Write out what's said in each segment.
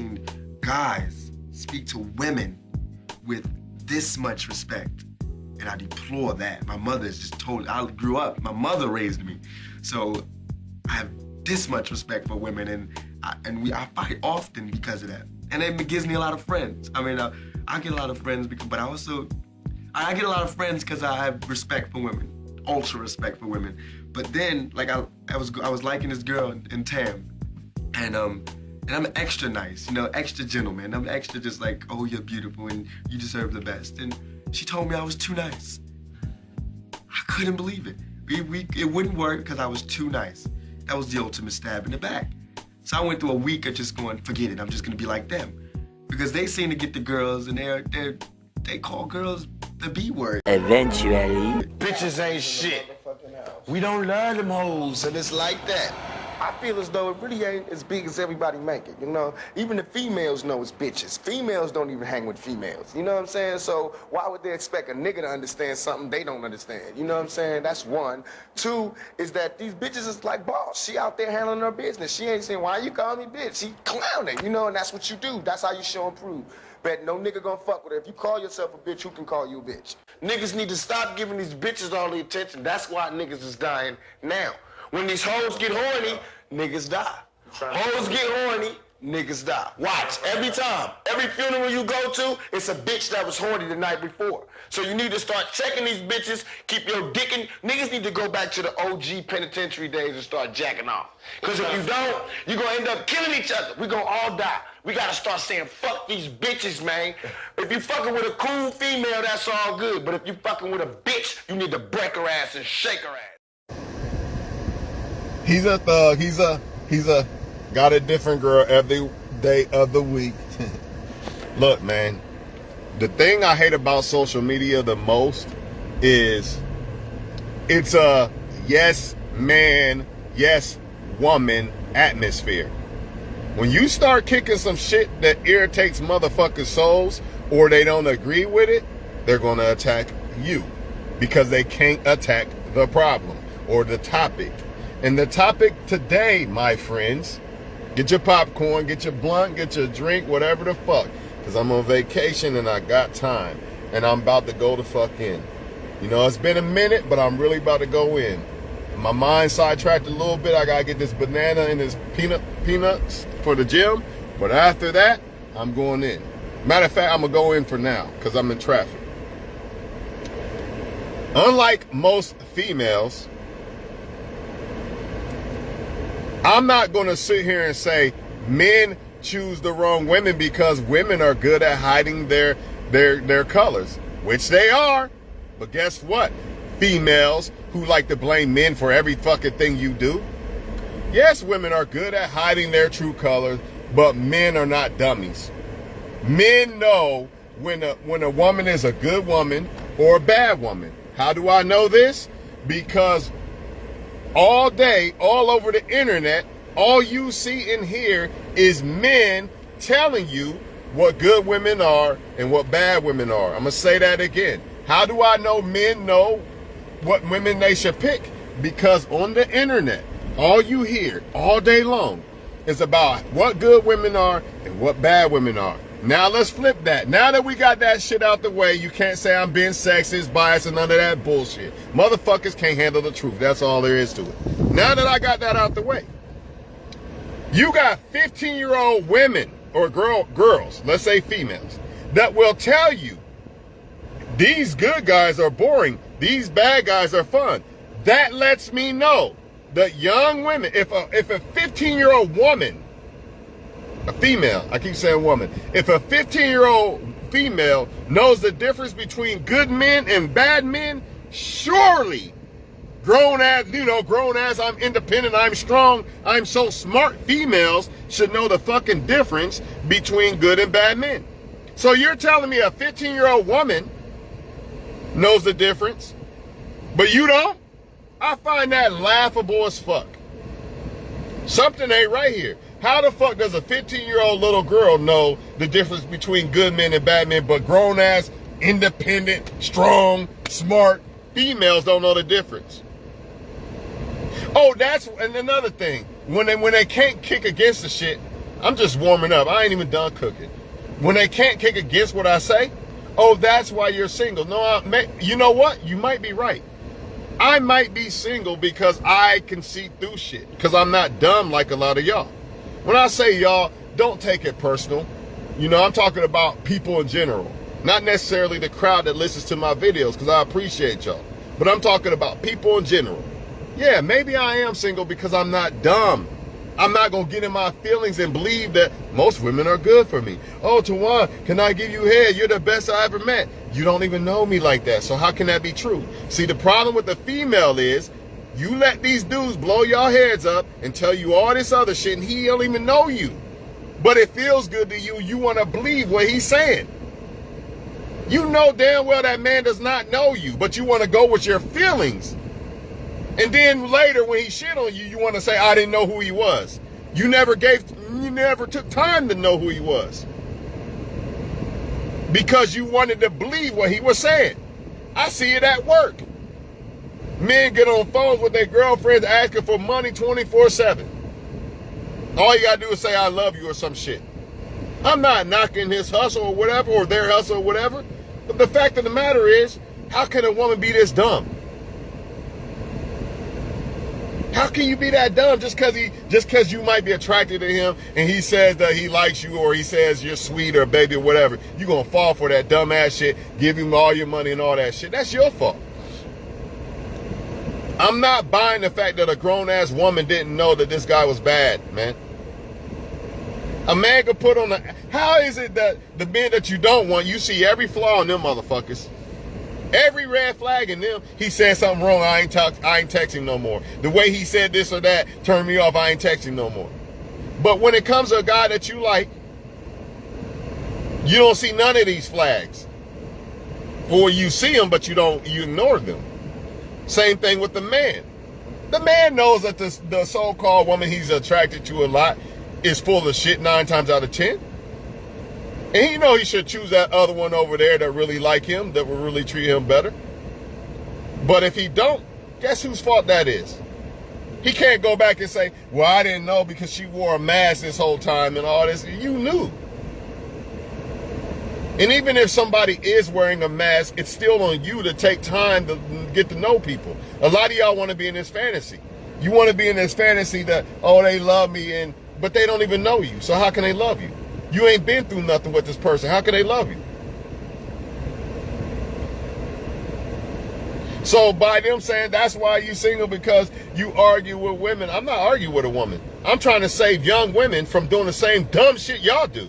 seen guys speak to women with this much respect. And I deplore that. My mother is just totally, I grew up, my mother raised me. So I have this much respect for women, and I fight often because of that. And it gives me a lot of friends. I mean, I get a lot of friends, but I get a lot of friends because I have respect for women, ultra respect for women. But then, like I was liking this girl in Tam, and I'm extra nice, you know, extra gentleman. I'm extra just like, oh, you're beautiful and you deserve the best. And she told me I was too nice. I couldn't believe it. It wouldn't work because I was too nice. That was the ultimate stab in the back. So I went through a week of just going, forget it, I'm just gonna be like them. Because they seem to get the girls and they call girls the B word. Eventually. Bitches ain't shit. We don't love them hoes, and it's like that. I feel as though it really ain't as big as everybody make it, you know? Even the females know it's bitches. Females don't even hang with females, you know what I'm saying? So why would they expect a nigga to understand something they don't understand? You know what I'm saying? That's one. Two is that these bitches is like boss. She out there handling her business. She ain't saying, why you call me bitch? She clowning, you know, and that's what you do. That's how you show and prove. Bet no nigga gonna fuck with her. If you call yourself a bitch, who can call you a bitch? Niggas need to stop giving these bitches all the attention. That's why niggas is dying now. When these hoes get horny, niggas die. Hoes get horny, niggas die. Watch, every time. Every funeral you go to, it's a bitch that was horny the night before. So you need to start checking these bitches, keep your dick in. Niggas need to go back to the OG penitentiary days and start jacking off. Because if you don't, you're going to end up killing each other. We're going to all die. We got to start saying, fuck these bitches, man. If you fucking with a cool female, that's all good. But if you fucking with a bitch, you need to break her ass and shake her ass. He's a thug. He's a got a different girl every day of the week. Look, man, the thing I hate about social media the most is it's a yes man, yes woman atmosphere. When you start kicking some shit that irritates motherfuckers' souls or they don't agree with it, they're going to attack you because they can't attack the problem or the topic. And the topic today, my friends, get your popcorn, get your blunt, get your drink, whatever the fuck. Because I'm on vacation and I got time. And I'm about to go the fuck in. You know, it's been a minute, but I'm really about to go in. My mind sidetracked a little bit. I got to get this banana and this peanuts for the gym. But after that, I'm going in. Matter of fact, I'm going to go in for now because I'm in traffic. Unlike most females, I'm not going to sit here and say men choose the wrong women because women are good at hiding their colors, which they are. But guess what? Females who like to blame men for every fucking thing you do. Yes, women are good at hiding their true colors, but men are not dummies. Men know when a woman is a good woman or a bad woman. How do I know this? Because all day, all over the internet, all you see and hear is men telling you what good women are and what bad women are. I'm going to say that again. How do I know men know what women they should pick? Because on the internet, all you hear all day long is about what good women are and what bad women are. Now let's flip that. Now that we got that shit out the way, you can't say I'm being sexist, biased, and none of that bullshit. Motherfuckers can't handle the truth. That's all there is to it. Now that I got that out the way, you got 15-year-old women or girls, let's say females, that will tell you these good guys are boring, these bad guys are fun. That lets me know that young women, if a 15-year-old woman, a female, I keep saying woman, if a 15-year-old female knows the difference between good men and bad men, surely grown as I'm independent, I'm strong, I'm so smart, females should know the fucking difference between good and bad men. So you're telling me a 15-year-old woman knows the difference, but you don't? I find that laughable as fuck. Something ain't right here. How the fuck does a 15-year-old little girl know the difference between good men and bad men, but grown-ass, independent, strong, smart females don't know the difference? Oh, that's another thing. When they can't kick against the shit, I'm just warming up. I ain't even done cooking. When they can't kick against what I say, oh, that's why you're single. No, you know what? You might be right. I might be single because I can see through shit. Because I'm not dumb like a lot of y'all. When I say y'all, don't take it personal. You know, I'm talking about people in general. Not necessarily the crowd that listens to my videos, because I appreciate y'all. But I'm talking about people in general. Yeah, maybe I am single because I'm not dumb. I'm not going to get in my feelings and believe that most women are good for me. Oh, Tawan, can I give you head? You're the best I ever met. You don't even know me like that, so how can that be true? See, the problem with the female is you let these dudes blow your heads up and tell you all this other shit, and he don't even know you. But it feels good to you. You want to believe what he's saying. You know damn well that man does not know you, but you want to go with your feelings. And then later when he shit on you, you want to say, I didn't know who he was. You never took time to know who he was. Because you wanted to believe what he was saying. I see it at work. Men get on phones with their girlfriends asking for money 24/7. All you gotta do is say, I love you or some shit. I'm not knocking his hustle or whatever, or their hustle or whatever. But the fact of the matter is, how can a woman be this dumb? How can you be that dumb just because you might be attracted to him and he says that he likes you or he says you're sweet or baby or whatever? You're going to fall for that dumb ass shit, give him all your money and all that shit. That's your fault. I'm not buying the fact that a grown ass woman didn't know that this guy was bad, man. A man could put on how is it that the men that you don't want, you see every flaw in them motherfuckers? Every red flag in them, he said something wrong, I ain't texting no more. The way he said this or that turned me off, I ain't texting no more. But when it comes to a guy that you like, you don't see none of these flags. Or you see them, but you ignore them. Same thing with the man. The man knows that the so-called woman he's attracted to a lot is full of shit 9 times out of 10. And he know he should choose that other one over there that really like him, that will really treat him better. But if he don't, guess whose fault that is? He can't go back and say, well, I didn't know because she wore a mask this whole time and all this. You knew. And even if somebody is wearing a mask, it's still on you to take time to get to know people. A lot of y'all want to be in this fantasy. You want to be in this fantasy that, oh, they love me, but they don't even know you. So how can they love you? You ain't been through nothing with this person. How can they love you? So by them saying that's why you single because you argue with women, I'm not arguing with a woman. I'm trying to save young women from doing the same dumb shit y'all do.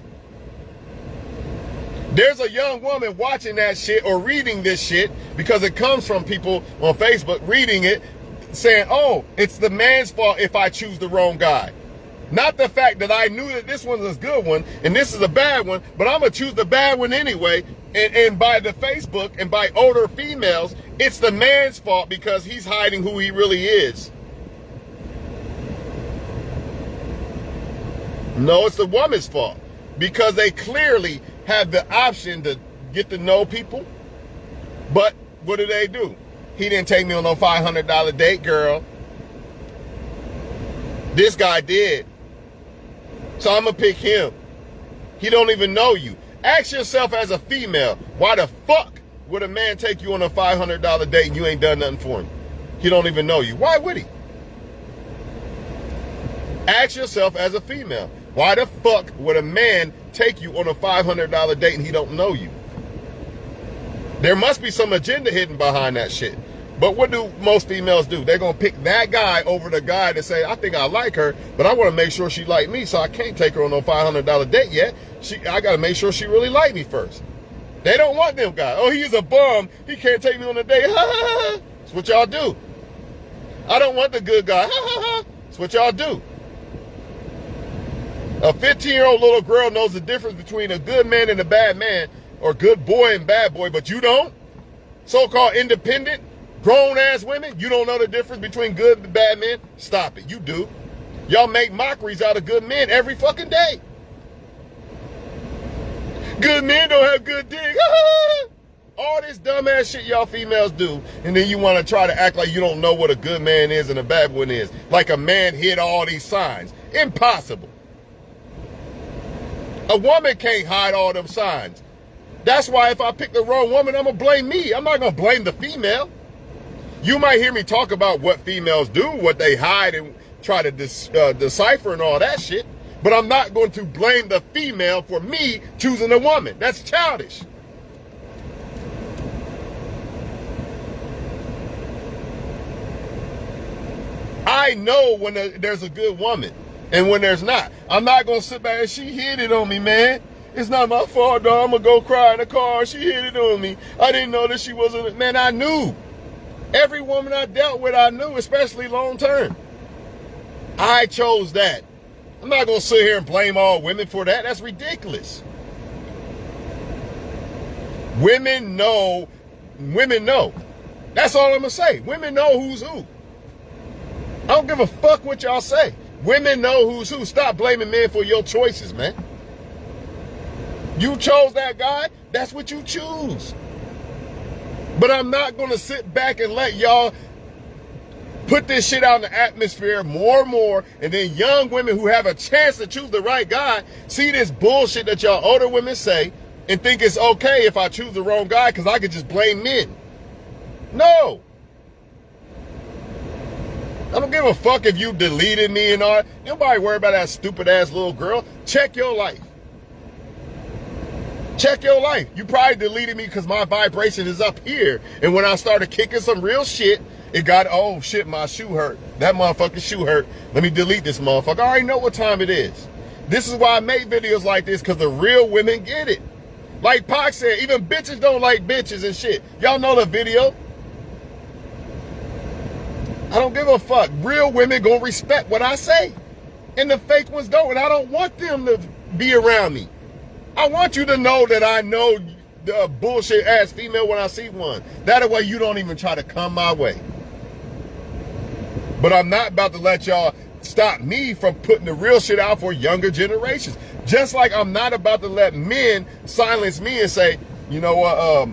There's a young woman watching that shit or reading this shit because it comes from people on Facebook reading it saying, oh, it's the man's fault if I choose the wrong guy. Not the fact that I knew that this one's a good one and this is a bad one, but I'm going to choose the bad one anyway. And by the Facebook and by older females, it's the man's fault because he's hiding who he really is. No, it's the woman's fault because they clearly have the option to get to know people. But what do? He didn't take me on no $500 date, girl. This guy did. So I'm going to pick him. He don't even know you. Ask yourself as a female, why the fuck would a man take you on a $500 date and you ain't done nothing for him? He don't even know you. Why would he? Ask yourself as a female, why the fuck would a man take you on a $500 date and he don't know you? There must be some agenda hidden behind that shit. But what do most females do? They're going to pick that guy over the guy to say, I think I like her, but I want to make sure she like me, so I can't take her on no $500 date yet. I got to make sure she really like me first. They don't want them guys. Oh, he's a bum. He can't take me on a date. That's what y'all do. I don't want the good guy. That's what y'all do. A 15-year-old little girl knows the difference between a good man and a bad man, or good boy and bad boy, but you don't? So-called independent, grown-ass women, you don't know the difference between good and bad men? Stop it, you do. Y'all make mockeries out of good men every fucking day. Good men don't have good dick. All this dumbass shit y'all females do, and then you want to try to act like you don't know what a good man is and a bad one is. Like a man hid all these signs. Impossible. A woman can't hide all them signs. That's why if I pick the wrong woman, I'm going to blame me. I'm not going to blame the female. You might hear me talk about what females do, what they hide and try to decipher and all that shit. But I'm not going to blame the female for me choosing a woman. That's childish. I know when there's a good woman and when there's not. I'm not going to sit back and she hit it on me, man. It's not my fault, dog. I'm going to go cry in the car. She hit it on me. I didn't know that she wasn't. Man, I knew. Every woman I dealt with, I knew, especially long term. I chose that. I'm not going to sit here and blame all women for that. That's ridiculous. Women know. Women know. That's all I'm going to say. Women know who's who. I don't give a fuck what y'all say. Women know who's who. Stop blaming men for your choices, man. You chose that guy. That's what you choose. But I'm not going to sit back and let y'all put this shit out in the atmosphere more and more, and then young women who have a chance to choose the right guy see this bullshit that y'all older women say and think it's okay if I choose the wrong guy because I could just blame men. No. I don't give a fuck if you deleted me and all. Nobody worry about that stupid ass little girl. Check your life. Check your life. You probably deleted me because my vibration is up here. And when I started kicking some real shit, it got, oh shit, my shoe hurt. That motherfucking shoe hurt. Let me delete this motherfucker. I already know what time it is. This is why I make videos like this, because the real women get it. Like Pac said, even bitches don't like bitches and shit. Y'all know the video. I don't give a fuck. Real women gonna respect what I say. And the fake ones don't. And I don't want them to be around me. I want you to know that I know the bullshit ass female when I see one. That way you don't even try to come my way. But I'm not about to let y'all stop me from putting the real shit out for younger generations. Just like I'm not about to let men silence me and say, you know what,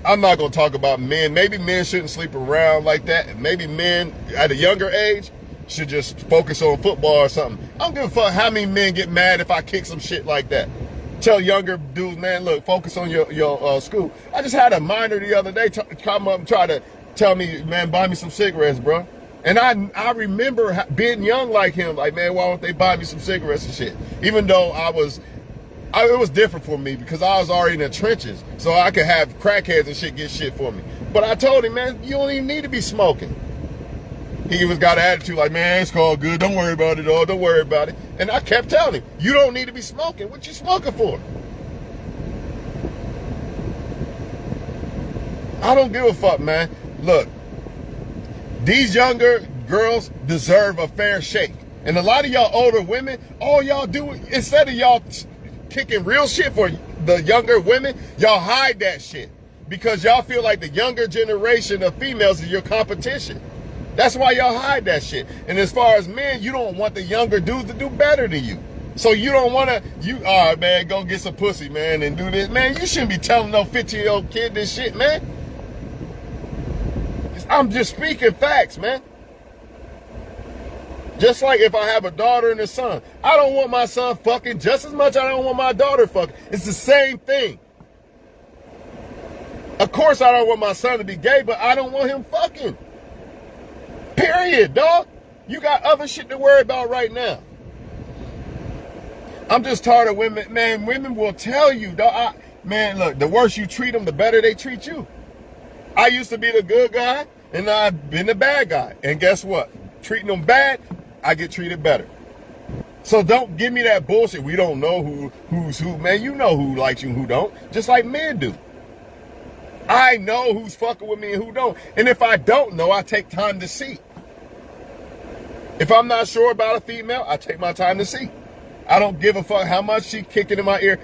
I'm not going to talk about men. Maybe men shouldn't sleep around like that. Maybe men at a younger age should just focus on football or something. I don't give a fuck how many men get mad if I kick some shit like that. Tell younger dudes, man, look, focus on your school. I just had a minor the other day come up and try to tell me, man, buy me some cigarettes, bro. And I remember being young like him, like, man, why don't they buy me some cigarettes and shit? Even though it was different for me because I was already in the trenches, so I could have crackheads and shit get shit for me. But I told him, man, you don't even need to be smoking. He was got an attitude like, man, it's all good. Don't worry about it, all. Don't worry about it. And I kept telling him, you don't need to be smoking. What you smoking for? I don't give a fuck, man. Look, these younger girls deserve a fair shake. And a lot of y'all older women, all y'all do, instead of y'all kicking real shit for the younger women, y'all hide that shit. Because y'all feel like the younger generation of females is your competition. That's why y'all hide that shit. And as far as men, you don't want the younger dudes to do better than you. So you don't want to, all right, man, go get some pussy, man, and do this. Man, you shouldn't be telling no 15-year-old kid this shit, man. I'm just speaking facts, man. Just like if I have a daughter and a son, I don't want my son fucking just as much as I don't want my daughter fucking. It's the same thing. Of course I don't want my son to be gay, but I don't want him fucking. Period, dog. You got other shit to worry about right now. I'm just tired of women. Man, women will tell you, dog. Man, look, the worse you treat them, the better they treat you. I used to be the good guy, and I've been the bad guy. And guess what? Treating them bad, I get treated better. So don't give me that bullshit. We don't know who's who. Man, you know who likes you and who don't. Just like men do. I know who's fucking with me and who don't. And if I don't know, I take time to see. If I'm not sure about a female, I take my time to see. I don't give a fuck how much she kicking in my ear.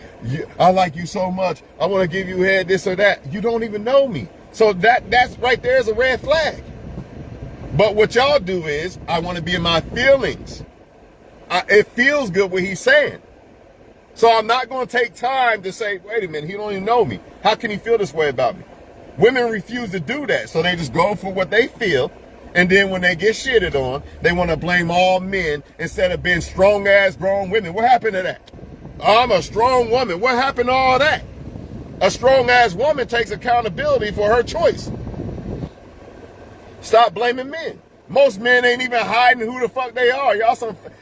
I like you so much. I want to give you head, this or that. You don't even know me. So that's right there is a red flag. But what y'all do is, I want to be in my feelings. It feels good what he's saying. So I'm not going to take time to say, wait a minute, he don't even know me. How can he feel this way about me? Women refuse to do that. So they just go for what they feel. And then when they get shitted on, they want to blame all men instead of being strong-ass grown women. What happened to that? I'm a strong woman. What happened to all that? A strong-ass woman takes accountability for her choice. Stop blaming men. Most men ain't even hiding who the fuck they are.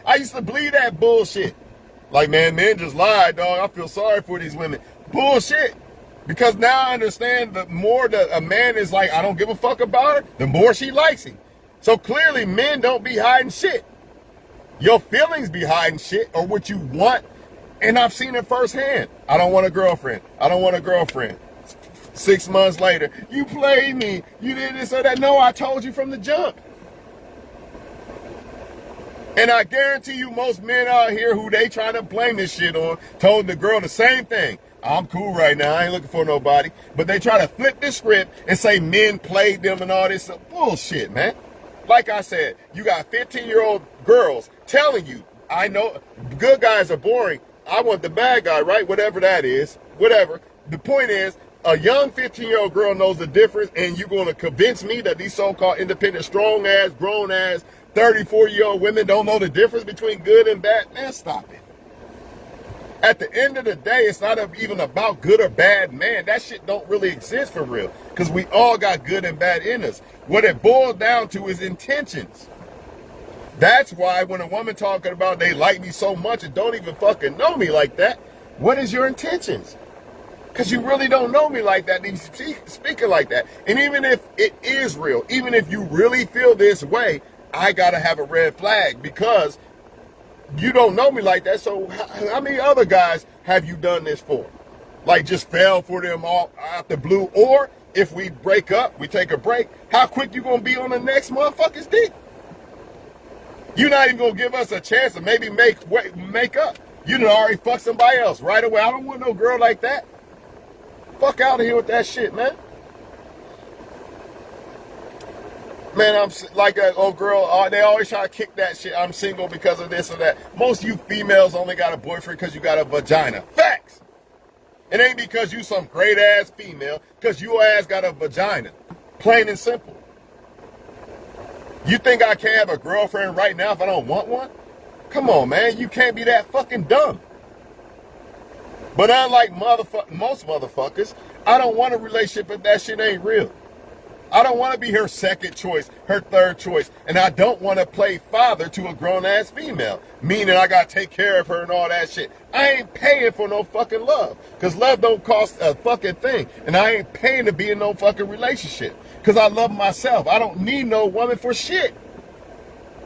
I used to believe that bullshit. Like, man, men just lied, dog. I feel sorry for these women. Bullshit. Because now I understand the more that a man is like, I don't give a fuck about her, the more she likes him. So clearly men don't be hiding shit. Your feelings be hiding shit or what you want. And I've seen it firsthand. I don't want a girlfriend. I don't want a girlfriend. 6 months later, you played me. You did this or that. No, I told you from the jump. And I guarantee you most men out here who they trying to blame this shit on told the girl the same thing. I'm cool right now. I ain't looking for nobody. But they try to flip the script and say men played them and all this stuff. Bullshit, man. Like I said, you got 15-year-old girls telling you, I know good guys are boring. I want the bad guy, right? Whatever that is. Whatever. The point is, a young 15-year-old girl knows the difference, and you're going to convince me that these so-called independent, strong-ass, grown-ass, 34-year-old women don't know the difference between good and bad? Man, stop it. At the end of the day, it's not even about good or bad man. That shit don't really exist for real, because we all got good and bad in us. What it boils down to is intentions. That's why when a woman talking about they like me so much and don't even fucking know me like that, what is your intentions? Because you really don't know me like that, and you speaking like that. And even if it is real, even if you really feel this way, I gotta have a red flag because you don't know me like that. So how many other guys have you done this for? Like just fell for them all out the blue? Or if we break up, we take a break, how quick you gonna be on the next motherfucker's dick? You're not even gonna give us a chance to maybe make up. You done already fucked somebody else right away. I don't want no girl like that. Fuck out of here with that shit, man. Man, I'm like an old girl. They always try to kick that shit. I'm single because of this or that. Most of you females only got a boyfriend because you got a vagina. Facts. It ain't because you some great ass female, because your ass got a vagina. Plain and simple. You think I can't have a girlfriend right now if I don't want one? Come on, man. You can't be that fucking dumb. But unlike most motherfuckers, I don't want a relationship if that shit ain't real. I don't want to be her second choice, her third choice. And I don't want to play father to a grown-ass female, meaning I got to take care of her and all that shit. I ain't paying for no fucking love, because love don't cost a fucking thing. And I ain't paying to be in no fucking relationship, because I love myself. I don't need no woman for shit,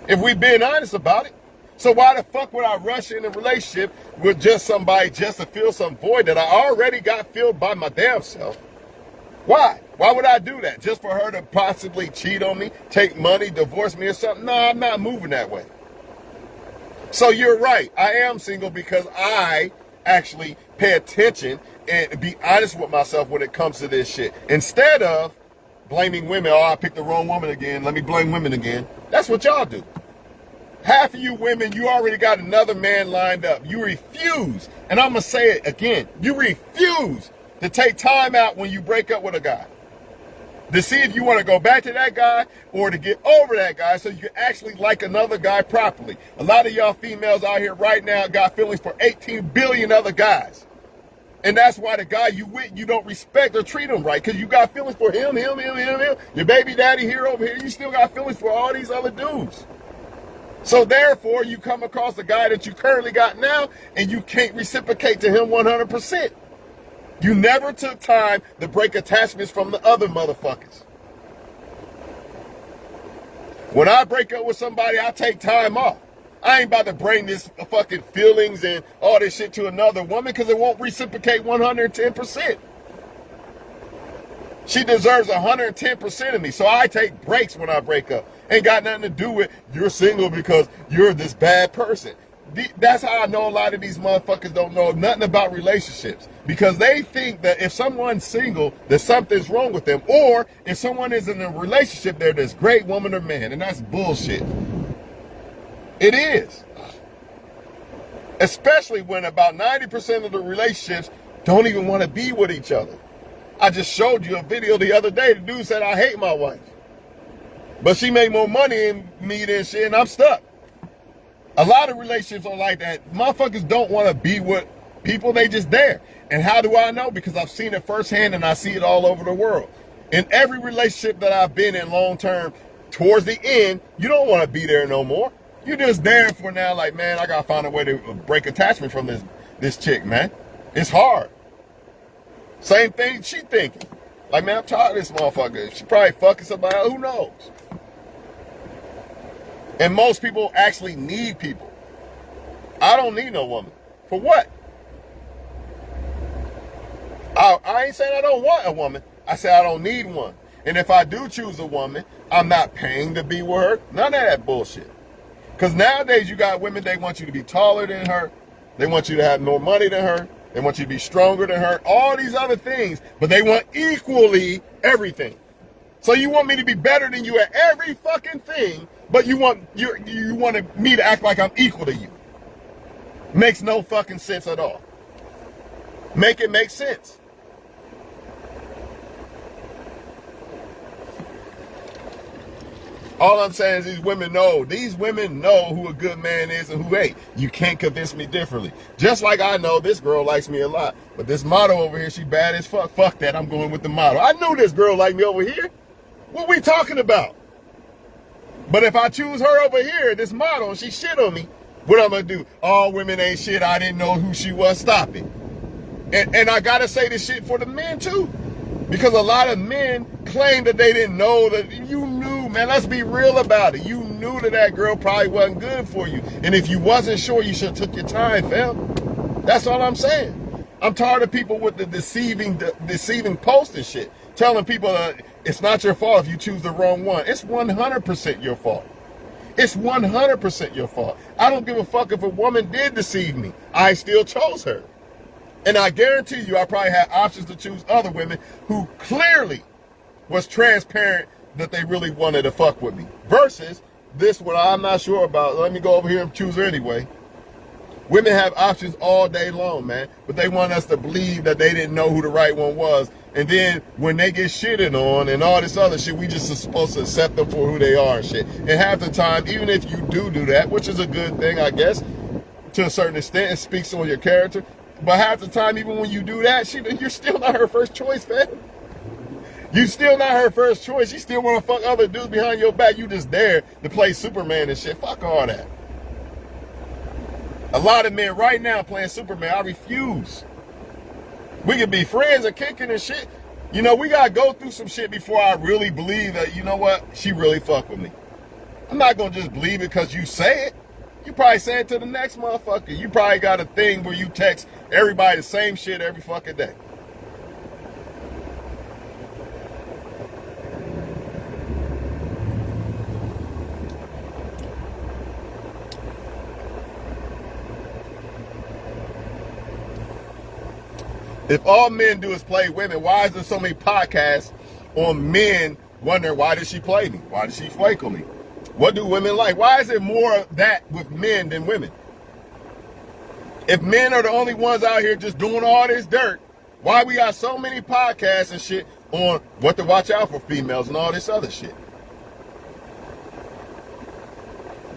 if we being honest about it. So why the fuck would I rush in a relationship with just somebody just to fill some void that I already got filled by my damn self? Why? Why would I do that? Just for her to possibly cheat on me, take money, divorce me or something? No, I'm not moving that way. So you're right. I am single because I actually pay attention and be honest with myself when it comes to this shit. Instead of blaming women. Oh, I picked the wrong woman again. Let me blame women again. That's what y'all do. Half of you women, you already got another man lined up. You refuse, and I'm going to say it again, you refuse to take time out when you break up with a guy to see if you want to go back to that guy or to get over that guy so you can actually like another guy properly. A lot of y'all females out here right now got feelings for 18 billion other guys. And that's why the guy you with, you don't respect or treat him right, because you got feelings for him. Your baby daddy here over here, you still got feelings for all these other dudes. So therefore, you come across the guy that you currently got now, and you can't reciprocate to him 100%. You never took time to break attachments from the other motherfuckers. When I break up with somebody, I take time off. I ain't about to bring this fucking feelings and all this shit to another woman, because it won't reciprocate 110%. She deserves 110% of me, so I take breaks when I break up. Ain't got nothing to do with you're single because you're this bad person. That's how I know a lot of these motherfuckers don't know nothing about relationships, because they think that if someone's single, that something's wrong with them, or if someone is in a relationship, they're this great woman or man, and that's bullshit. It is. Especially when about 90% of the relationships don't even want to be with each other. I just showed you a video the other day. The dude said, I hate my wife, but she made more money than me than shit, and I'm stuck. A lot of relationships are like that. Motherfuckers don't want to be with People, they just there. And how do I know? Because I've seen it firsthand and I see it all over the world. In every relationship that I've been in long term, towards the end, you don't want to be there no more. You're just there for now, like, man, I gotta find a way to break attachment from this chick, man. It's hard. Same thing she thinking. Like, man, I'm tired of this motherfucker. She probably fucking somebody else, who knows? And most people actually need people. I don't need no woman. For what? I ain't saying I don't want a woman. I said I don't need one. And if I do choose a woman, I'm not paying to be with her. None of that bullshit. Because nowadays you got women, they want you to be taller than her. They want you to have more money than her. They want you to be stronger than her. All these other things. But they want equally everything. So you want me to be better than you at every fucking thing, but you want me to act like I'm equal to you. Makes no fucking sense at all. Make it make sense. All I'm saying is these women know who a good man is and who ain't. You can't convince me differently. Just like I know this girl likes me a lot, but this model over here, she bad as fuck. Fuck that, I'm going with the model. I knew this girl liked me over here. What we talking about? But if I choose her over here, this model, and she shit on me, what I'm gonna do? All women ain't shit, I didn't know who she was, stop it. And I gotta say this shit for the men too. Because a lot of men claim that they didn't know that you knew, man. Let's be real about it. You knew that girl probably wasn't good for you. And if you wasn't sure, you should have took your time, fam. That's all I'm saying. I'm tired of people with the deceiving posts and shit. Telling people it's not your fault if you choose the wrong one. It's 100% your fault. It's 100% your fault. I don't give a fuck if a woman did deceive me. I still chose her. And I guarantee you I probably had options to choose other women who clearly was transparent that they really wanted to fuck with me. Versus this one I'm not sure about. Let me go over here and choose her anyway. Women have options all day long, man. But they want us to believe that they didn't know who the right one was. And then when they get shitted on and all this other shit, we just are supposed to accept them for who they are and shit. And half the time, even if you do that, which is a good thing, I guess, to a certain extent, it speaks on your character. But half the time, even when you do that, you're still not her first choice, man. You still not her first choice. You still want to fuck other dudes behind your back. You just there to play Superman and shit. Fuck all that. A lot of men right now playing Superman, I refuse. We can be friends and kicking and shit. You know, we got to go through some shit before I really believe that, you know what, she really fuck with me. I'm not going to just believe it because you say it. You probably say it to the next motherfucker. You probably got a thing where you text everybody the same shit every fucking day. If all men do is play women, why is there so many podcasts on men wondering, why did she play me? Why did she flake on me? What do women like? Why is there more of that with men than women? If men are the only ones out here just doing all this dirt, why we got so many podcasts and shit on what to watch out for females and all this other shit?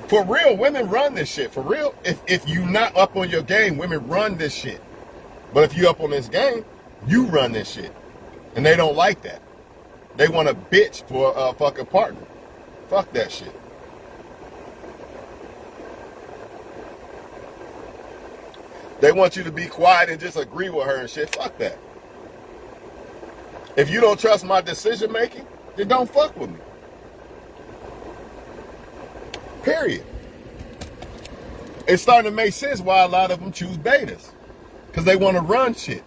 For real, women run this shit. For real, if you not up on your game, women run this shit. But if you up on this game, you run this shit. And they don't like that. They want a bitch for a fucking partner. Fuck that shit. They want you to be quiet and just agree with her and shit. Fuck that. If you don't trust my decision making, then don't fuck with me. Period. It's starting to make sense why a lot of them choose betas. Because they want to run shit.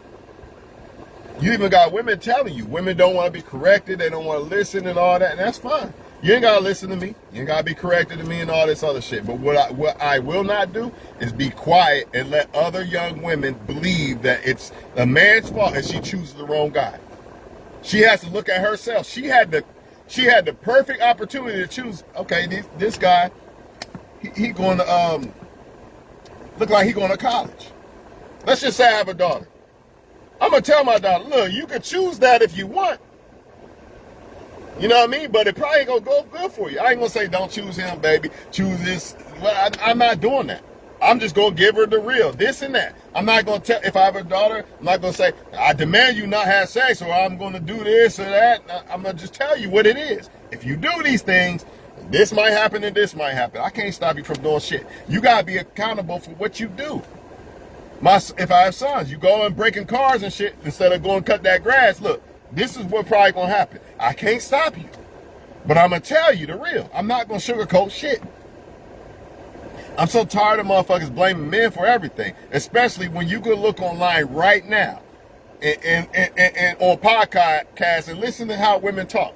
You even got women telling you, women don't want to be corrected, they don't want to listen and all that, and that's fine. You ain't got to listen to me. You ain't got to be corrected to me and all this other shit. But what I will not do is be quiet and let other young women believe that it's a man's fault and she chooses the wrong guy. She has to look at herself. She had the perfect opportunity to choose, okay, this guy, he going to, look like he going to college. Let's just say I have a daughter. I'm going to tell my daughter, look, you can choose that if you want. You know what I mean? But it probably ain't going to go good for you. I ain't going to say, don't choose him, baby. Choose this. Well, I'm not doing that. I'm just going to give her the real, this and that. I'm not going to tell, if I have a daughter, I'm not going to say, I demand you not have sex or I'm going to do this or that. I'm going to just tell you what it is. If you do these things, this might happen and this might happen. I can't stop you from doing shit. You got to be accountable for what you do. If I have sons, you go and breaking cars and shit instead of going cut that grass. Look, this is what probably going to happen. I can't stop you, but I'm going to tell you the real. I'm not going to sugarcoat shit. I'm so tired of motherfuckers blaming men for everything, especially when you can look online right now and on podcasts and listen to how women talk.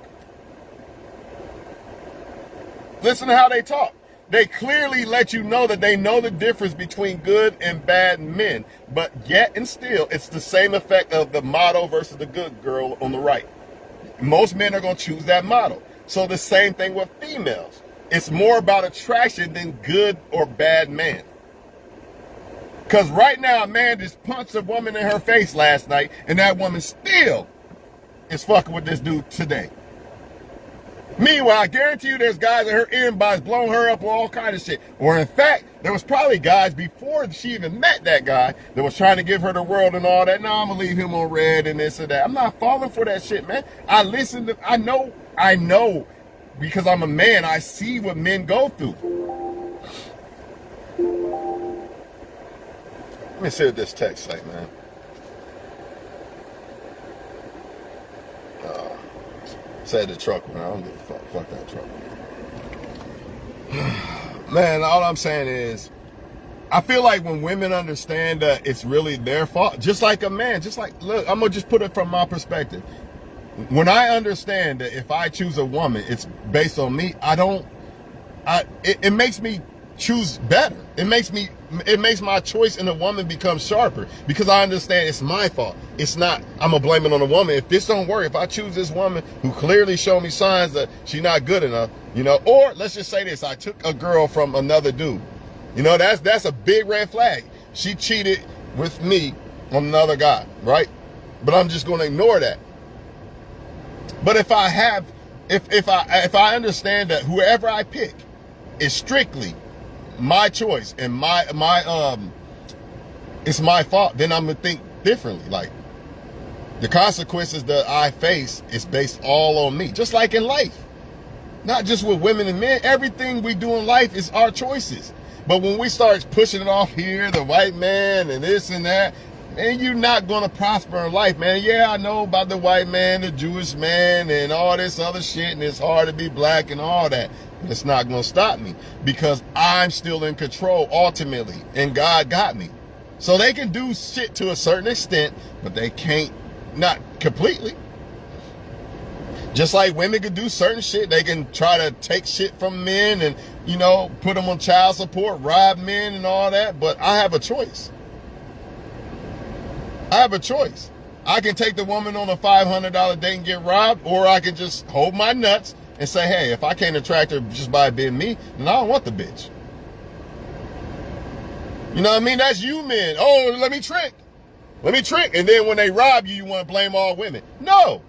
Listen to how they talk. They clearly let you know that they know the difference between good and bad men, but yet and still, it's the same effect of the model versus the good girl on the right. Most men are going to choose that model. So the same thing with females. It's more about attraction than good or bad man. Because right now, a man just punched a woman in her face last night, and that woman still is fucking with this dude today. Meanwhile, I guarantee you there's guys in her inbox blowing her up or all kind of shit. Or in fact, there was probably guys before she even met that guy that was trying to give her the world and all that. No, I'm gonna leave him on red and this and that. I'm not falling for that shit, man. I know, because I'm a man, I see what men go through. Let me see what this text say, man. Said the truck went. I don't give a fuck. Fuck that truck. Man, all I'm saying is, I feel like when women understand that it's really their fault, just like a man, just like, look, I'm going to just put it from my perspective. When I understand that if I choose a woman, it's based on me, it makes me choose better. It makes my choice in a woman become sharper because I understand it's my fault. It's not, I'm gonna blame it on a woman. If this don't work, if I choose this woman who clearly showed me signs that she's not good enough, you know, or let's just say this, I took a girl from another dude. You know, that's a big red flag. She cheated with me on another guy, right? But I'm just gonna ignore that. But if I understand that whoever I pick is strictly my choice and it's my fault, then I'm gonna think differently. Like, the consequences that I face is based all on me, just like in life. Not just with women and men. Everything we do in life is our choices. But when we start pushing it off here, the white man and this and that, man, you're not gonna prosper in life, man. Yeah, I know about the white man, the Jewish man, and all this other shit, and it's hard to be black and all that. But it's not gonna stop me because I'm still in control ultimately, and God got me. So they can do shit to a certain extent, but they can't, not completely. Just like women can do certain shit, they can try to take shit from men and, you know, put them on child support, rob men and all that, but I have a choice. I have a choice. I can take the woman on a $500 date and get robbed, or I can just hold my nuts and say, hey, if I can't attract her just by being me, then I don't want the bitch. You know what I mean? That's you men. Oh, let me trick. Let me trick. And then when they rob you, you want to blame all women. No.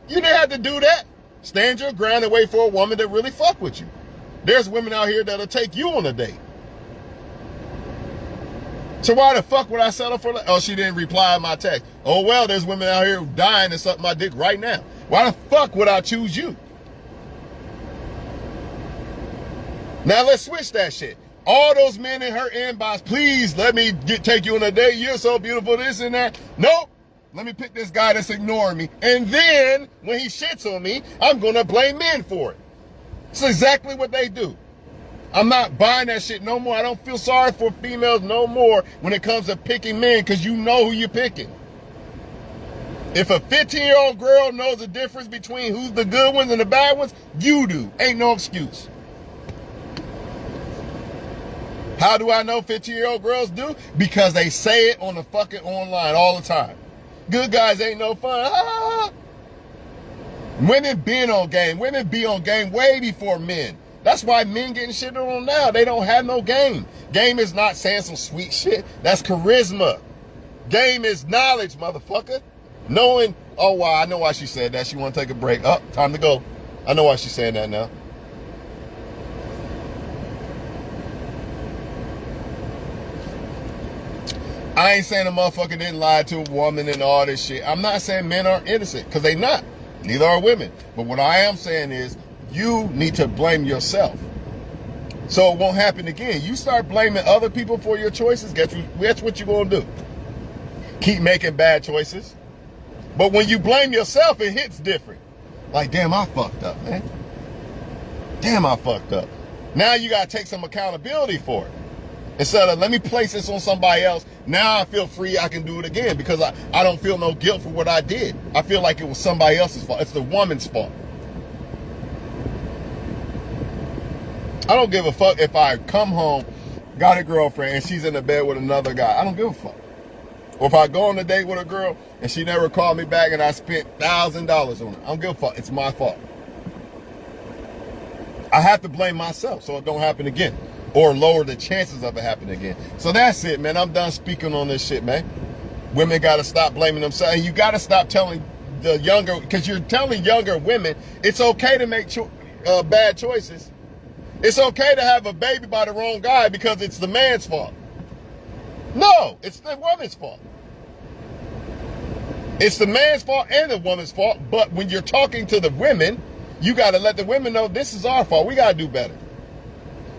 You didn't have to do that. Stand your ground and wait for a woman that really fuck with you. There's women out here that'll take you on a date. So why the fuck would I settle for that? Oh, she didn't reply to my text. Oh, well, there's women out here dying and sucking my dick right now. Why the fuck would I choose you? Now let's switch that shit. All those men in her inbox, please let me take you on a date. You're so beautiful, this and that. Nope. Let me pick this guy that's ignoring me. And then when he shits on me, I'm going to blame men for it. It's exactly what they do. I'm not buying that shit no more. I don't feel sorry for females no more when it comes to picking men because you know who you're picking. If a 15-year-old girl knows the difference between who's the good ones and the bad ones, you do. Ain't no excuse. How do I know 15-year-old girls do? Because they say it on the fucking online all the time. Good guys ain't no fun. Ah. Women been on game. Women be on game way before men. That's why men getting shit on now. They don't have no game. Game is not saying some sweet shit. That's charisma. Game is knowledge, motherfucker. Knowing, oh, wow, I know why she said that. She want to take a break. Oh, time to go. I know why she's saying that now. I ain't saying a motherfucker didn't lie to a woman and all this shit. I'm not saying men are innocent, because they not. Neither are women. But what I am saying is, you need to blame yourself, so it won't happen again. You start blaming other people for your choices, guess what you're going to do? Keep making bad choices. But when you blame yourself, it hits different. Like, damn, I fucked up, man. Damn, I fucked up. Now you got to take some accountability for it. Instead of, let me place this on somebody else, now I feel free, I can do it again, because I don't feel no guilt for what I did. I feel like it was somebody else's fault. It's the woman's fault. I don't give a fuck if I come home, got a girlfriend, and she's in the bed with another guy. I don't give a fuck. Or if I go on a date with a girl, and she never called me back, and I spent $1,000 on her. I don't give a fuck. It's my fault. I have to blame myself so it don't happen again, or lower the chances of it happening again. So that's it, man. I'm done speaking on this shit, man. Women got to stop blaming themselves. And you got to stop telling the younger, because you're telling younger women it's okay to make bad choices. It's okay to have a baby by the wrong guy because it's the man's fault. No, it's the woman's fault. It's the man's fault and the woman's fault. But when you're talking to the women, you got to let the women know this is our fault. We got to do better.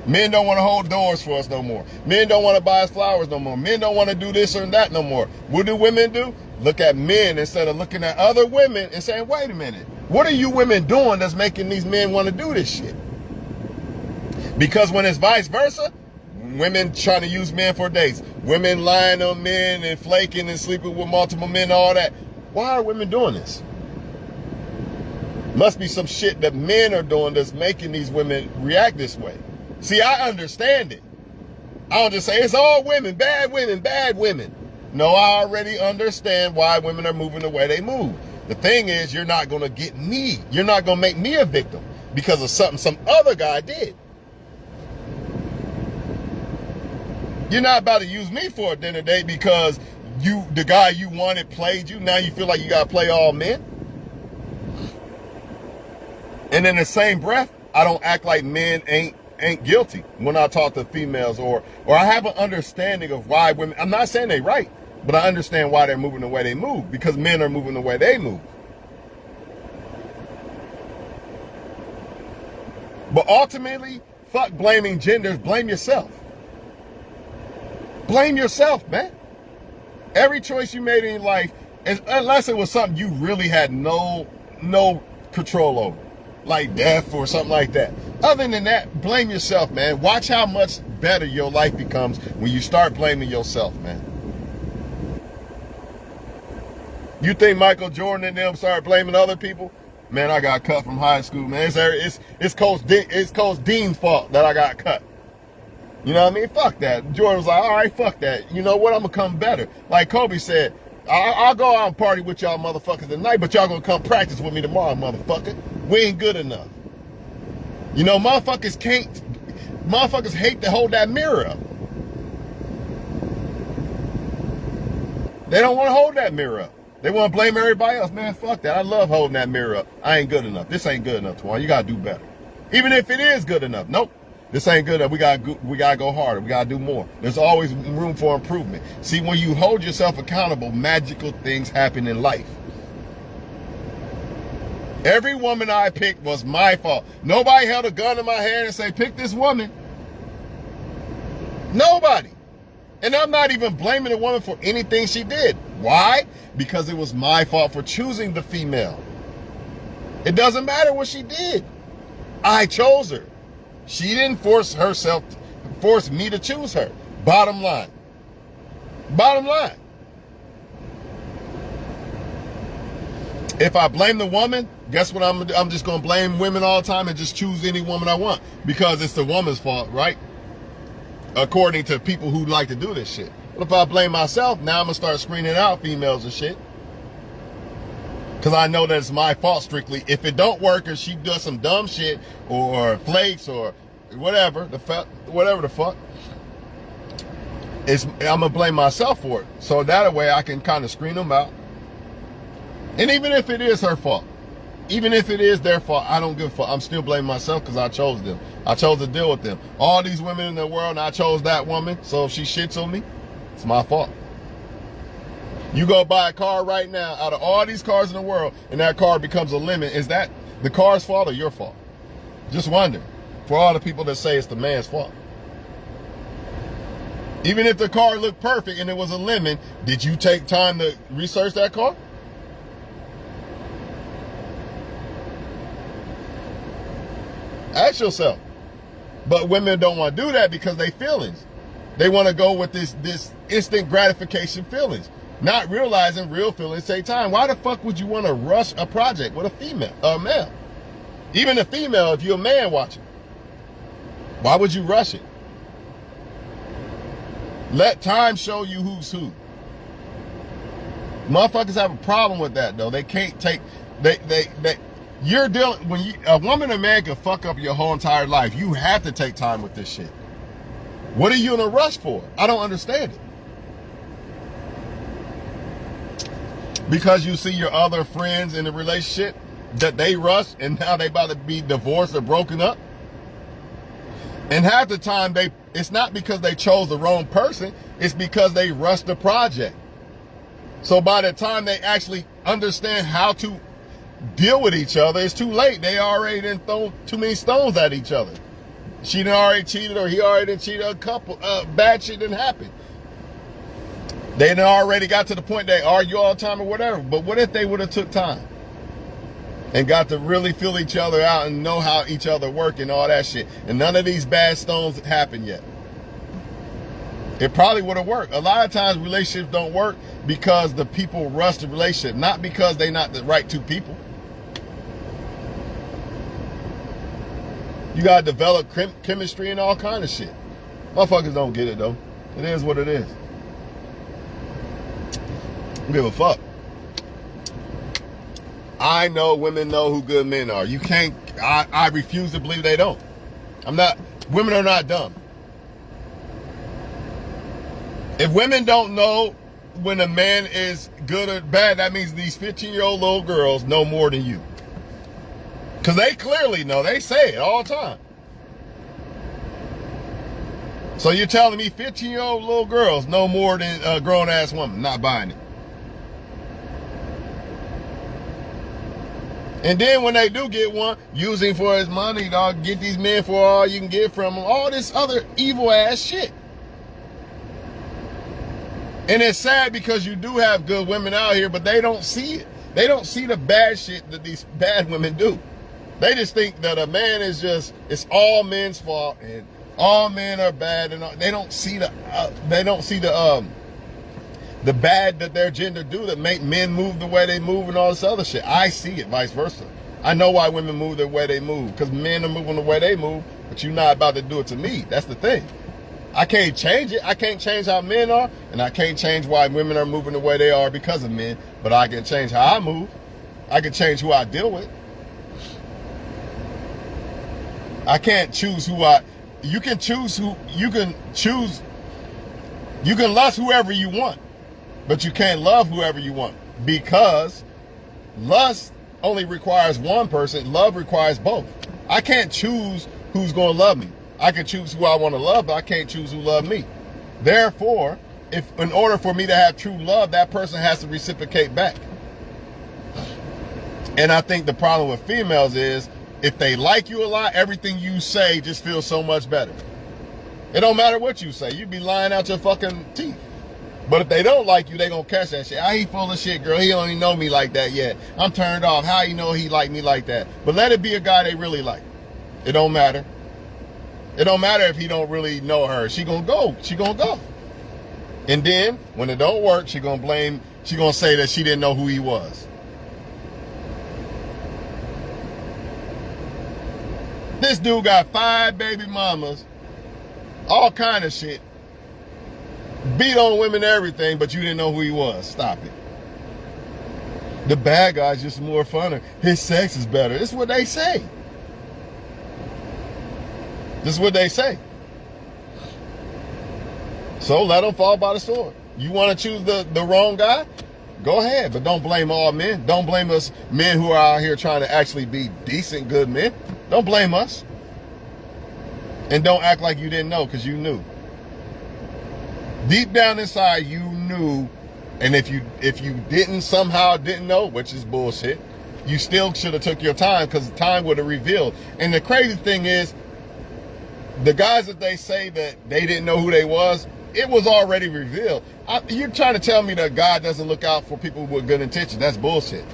Men don't want to hold doors for us no more. Men don't want to buy us flowers no more. Men don't want to do this or that no more. What do women do? Look at men instead of looking at other women and saying, wait a minute, what are you women doing that's making these men want to do this shit? Because when it's vice versa, women trying to use men for dates, women lying on men and flaking and sleeping with multiple men, all that. Why are women doing this? Must be some shit that men are doing that's making these women react this way. See, I understand it. I don't just say it's all women, bad women, bad women. No, I already understand why women are moving the way they move. The thing is, you're not going to get me. You're not going to make me a victim because of something some other guy did. You're not about to use me for a dinner date because the guy you wanted played you. Now you feel like you got to play all men. And in the same breath, I don't act like men ain't guilty when I talk to females, or I have an understanding of why women, I'm not saying they're right, but I understand why they're moving the way they move, because men are moving the way they move. But ultimately, fuck blaming genders, blame yourself. Blame yourself, man. Every choice you made in your life, unless it was something you really had no control over, like death or something like that. Other than that, blame yourself, man. Watch how much better your life becomes when you start blaming yourself, man. You think Michael Jordan and them started blaming other people? Man, I got cut from high school, man. It's Coach Dean's fault that I got cut. You know what I mean? Fuck that. Jordan was like, all right, fuck that. You know what? I'm going to come better. Like Kobe said, I'll go out and party with y'all motherfuckers tonight, but y'all going to come practice with me tomorrow, motherfucker. We ain't good enough. You know, motherfuckers hate to hold that mirror up. They don't want to hold that mirror up. They want to blame everybody else. Man, fuck that. I love holding that mirror up. I ain't good enough. This ain't good enough, Twan. You got to do better. Even if it is good enough. Nope. This ain't good enough. We gotta go harder. We gotta do more. There's always room for improvement. See, when you hold yourself accountable, magical things happen in life. Every woman I picked was my fault. Nobody held a gun in my hand and say, pick this woman. Nobody. And I'm not even blaming the woman for anything she did. Why? Because it was my fault for choosing the female. It doesn't matter what she did. I chose her. She didn't force me to choose her. Bottom line. Bottom line. If I blame the woman, guess what? I'm just going to blame women all the time and just choose any woman I want because it's the woman's fault, right? According to people who like to do this shit. But if I blame myself, now I'm going to start screening out females and shit. Because I know that it's my fault strictly. If it don't work or she does some dumb shit or flakes or whatever the fuck, I'm going to blame myself for it. So that way I can kind of screen them out. And even if it is her fault, even if it is their fault, I don't give a fuck. I'm still blaming myself because I chose them. I chose to deal with them. All these women in the world, and I chose that woman. So if she shits on me, it's my fault. You go buy a car right now, out of all these cars in the world, and that car becomes a lemon, is that the car's fault or your fault? Just wonder. For all the people that say it's the man's fault. Even if the car looked perfect and it was a lemon, did you take time to research that car? Ask yourself. But women don't want to do that because they feelings. They want to go with this instant gratification feelings, not realizing real feelings take time. Why the fuck would you want to rush a project with a male? Even a female, if you're a man watching. Why would you rush it? Let time show you who's who. Motherfuckers have a problem with that though. They can't take, you're dealing, a woman or man can fuck up your whole entire life. You have to take time with this shit. What are you in a rush for? I don't understand it. Because you see your other friends in a relationship that they rush and now they about to be divorced or broken up. And half the time it's not because they chose the wrong person, it's because they rushed the project. So by the time they actually understand how to deal with each other, it's too late. They already done thrown too many stones at each other. She done already cheated or he already done cheated, a couple bad shit didn't happen. They done already got to the point they argue all the time or whatever. But what if they would have took time and got to really feel each other out and know how each other work and all that shit, and none of these bad stones happened yet? It probably would have worked. A lot of times relationships don't work because the people rush the relationship, not because they're not the right two people. You gotta develop chemistry and all kind of shit. Motherfuckers don't get it though. It is what it is. Don't give a fuck. I know women know who good men are. You can't, I refuse to believe they don't. Women are not dumb. If women don't know when a man is good or bad, that means these 15-year-old little girls know more than you. Because they clearly know. They say it all the time. So you're telling me 15-year-old little girls know more than a grown-ass woman? Not buying it. And then when they do get one, use him for his money, dog. Get these men for all you can get from them. All this other evil-ass shit. And it's sad because you do have good women out here, but they don't see it. They don't see the bad shit that these bad women do. They just think that a man is just, it's all men's fault and all men are bad, and they don't see the bad that their gender do that make men move the way they move and all this other shit. I see it vice versa. I know why women move the way they move, because men are moving the way they move, but you're not about to do it to me. That's the thing. I can't change it. I can't change how men are, and I can't change why women are moving the way they are because of men, but I can change how I move. I can change who I deal with. I can't choose you can choose you can lust whoever you want, but you can't love whoever you want, because lust only requires one person, love requires both. I can't choose who's going to love me. I can choose who I want to love, but I can't choose who love me. Therefore, if in order for me to have true love, that person has to reciprocate back. And I think the problem with females is, if they like you a lot, everything you say just feels so much better. It don't matter what you say. You be lying out your fucking teeth. But if they don't like you, they gonna catch that shit. He full of shit, girl. He don't even know me like that yet. I'm turned off. How you know he like me like that? But let it be a guy they really like. It don't matter. It don't matter if he don't really know her. She gonna go. She gonna go. And then, when it don't work, she gonna say that she didn't know who he was. This dude got 5 baby mamas, all kind of shit, beat on women and everything, but you didn't know who he was. Stop it. The bad guy's just more funner. His sex is better. This is what they say. This is what they say. So let them fall by the sword. You want to choose the wrong guy? Go ahead, but don't blame all men. Don't blame us men who are out here trying to actually be decent, good men. Don't blame us. And don't act like you didn't know, because you knew. Deep down inside, you knew And if you somehow didn't know, which is bullshit, you still should have took your time, because time would have revealed. And the crazy thing is, the guys that they say that they didn't know who they was, it was already revealed. You're trying to tell me that God doesn't look out for people with good intentions. That's bullshit.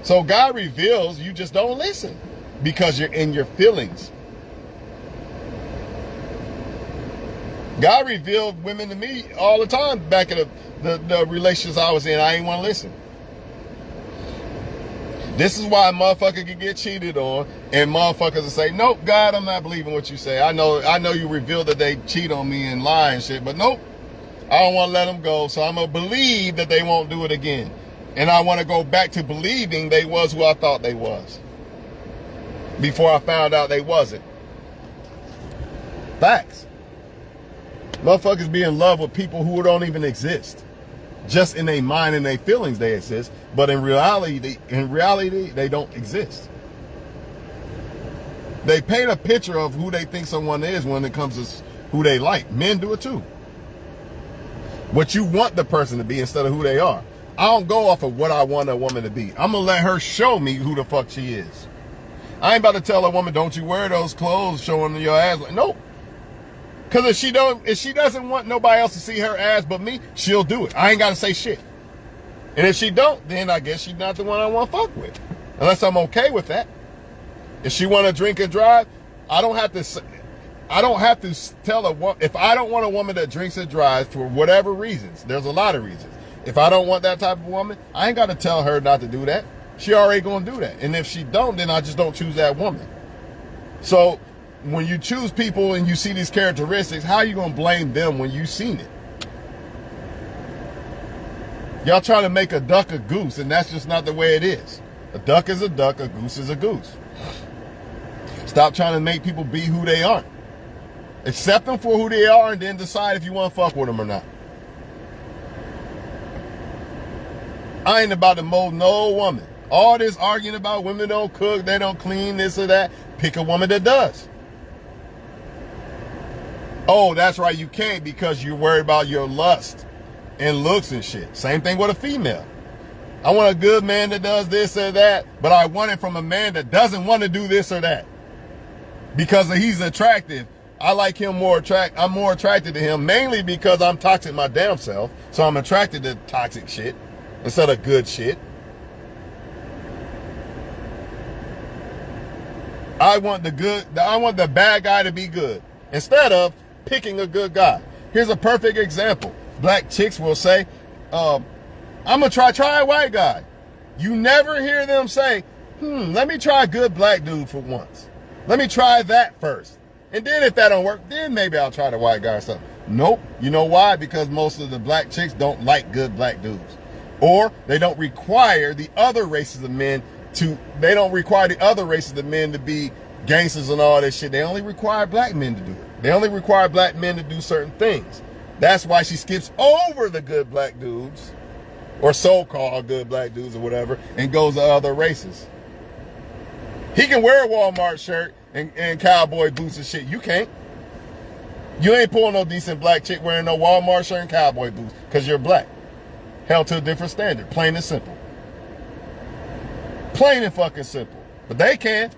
So God reveals, you just don't listen because you're in your feelings. God revealed women to me all the time back in the relationships I was in. I ain't want to listen. This is why a motherfucker can get cheated on, and motherfuckers will say, nope, God, I'm not believing what you say. I know you revealed that they cheat on me and lie and shit, but nope, I don't want to let them go, so I'm going to believe that they won't do it again. And I want to go back to believing they was who I thought they was before I found out they wasn't. Facts. Motherfuckers be in love with people who don't even exist. Just in their mind and their feelings they exist, but in reality they don't exist. They paint a picture of who they think someone is when it comes to who they like. Men do it too. What you want the person to be instead of who they are. I don't go off of what I want a woman to be. I'm gonna let her show me who the fuck she is. I ain't about to tell a woman, don't you wear those clothes showing your ass. Like, nope. Because if she doesn't want nobody else to see her ass but me, she'll do it. I ain't got to say shit. And if she don't, then I guess she's not the one I want to fuck with. Unless I'm okay with that. If she want to drink and drive, I don't have to tell a woman. If I don't want a woman that drinks and drives for whatever reasons, there's a lot of reasons. If I don't want that type of woman, I ain't got to tell her not to do that. She already going to do that. And if she don't, then I just don't choose that woman. So when you choose people and you see these characteristics, how are you going to blame them when you've seen it? Y'all trying to make a duck a goose, and that's just not the way it is. A duck is a duck, a goose is a goose. Stop trying to make people be who they aren't. Accept them for who they are and then decide if you want to fuck with them or not. I ain't about to mold no woman. All this arguing about women don't cook, they don't clean, this or that. Pick a woman that does. Oh, that's right, you can't because you're worried about your lust and looks and shit. Same thing with a female. I want a good man that does this or that, but I want it from a man that doesn't want to do this or that. Because he's attractive. I like him more I'm more attracted to him mainly because I'm toxic my damn self. So I'm attracted to toxic shit instead of good shit. I want the bad guy to be good instead of picking a good guy. Here's a perfect example. Black chicks will say, I'm gonna try a white guy. You never hear them say, let me try a good black dude for once. Let me try that first. And then if that don't work, then maybe I'll try the white guy or something. Nope. You know why? Because most of the black chicks don't like good black dudes. Or they don't require the other races of men to be gangsters and all this shit. They only require black men to do it. They only require black men to do certain things. That's why she skips over the good black dudes, or so-called good black dudes or whatever, and goes to other races. He can wear a Walmart shirt and cowboy boots and shit. You can't. You ain't pulling no decent black chick wearing no Walmart shirt and cowboy boots because you're black. Held to a different standard. Plain and simple. Plain and fucking simple. But they can.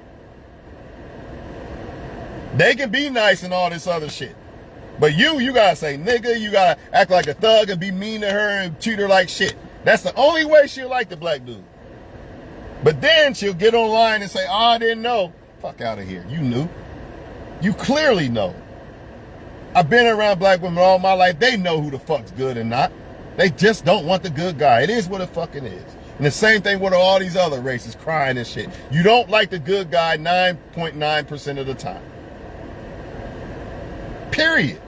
They can be nice and all this other shit. But you gotta say nigga, you gotta act like a thug and be mean to her and treat her like shit. That's the only way she'll like the black dude. But then she'll get online and say, oh, I didn't know. Fuck out of here. You knew. You clearly know. I've been around black women all my life. They know who the fuck's good and not. They just don't want the good guy. It is what it fucking is. And the same thing with all these other races crying and shit. You don't like the good guy 9.9% of the time. Period.